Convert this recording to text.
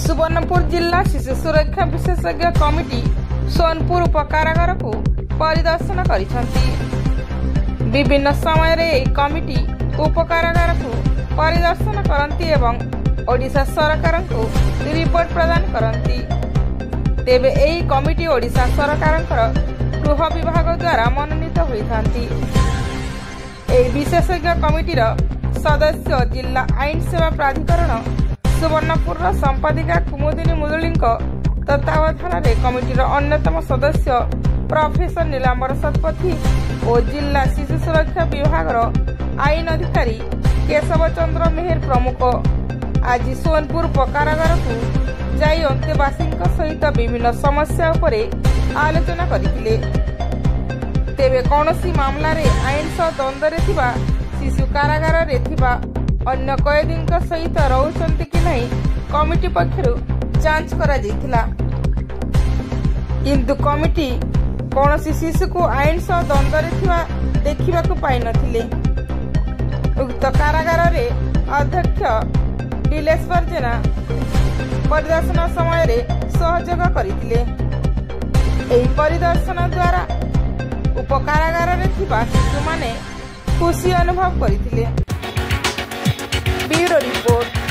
सुवर्णपुर जिला शिशु सुरक्षा विशेषज्ञ कमिटी सोनपुर उपकारागार को परिदर्शन करिसेंती। विभिन्न समय रे कमिटी उपकारागार को परिदर्शन करती एवं ओडिशा सरकार को रिपोर्ट प्रदान करती। तेबे एही कमिटी ओडिशा सरकार गृह विभाग द्वारा मनोनीत होइथांती। एही विशेषज्ञ कमिटीर सदस्य जिला आईन सेवा प्राधिकरण सुवर्णपुर संपादिका कुमुदिनी मुदुली तत्वावधान कमिटीर अन्यतम सदस्य प्रोफेसर नीलांबर शतपथी और जिला शिशु सुरक्षा विभाग आईन अधिकारी केशव चंद्र मेहर प्रमुख आज सोनपुर उपकारागार को जाई अंतेवासी सहित विभिन्न समस्या उपरे आलोचना करथिले। तेबे कौनसी मामला रे आईन सह द्वंद्व थिबा शिशु कारागार रे थिबा अन्य कैदी सहित रहउछन्ति कि नहीं कमिटी पक्षरु जांच करा जायतिला। किंतु कमिटी कौनसी शिशु को आईन सह द्वंद्व रे थिबा देखिबाकु पाइ नथिले। उक्त कारागार रे अध्यक्ष दिलेश्वर जेना परिदर्शन समय रे सहयोग करथिले। एही परिदर्शन द्वारा उपकारागार रे थिबा शिशु माने खुशी अनुभव करथिले। Bureau report.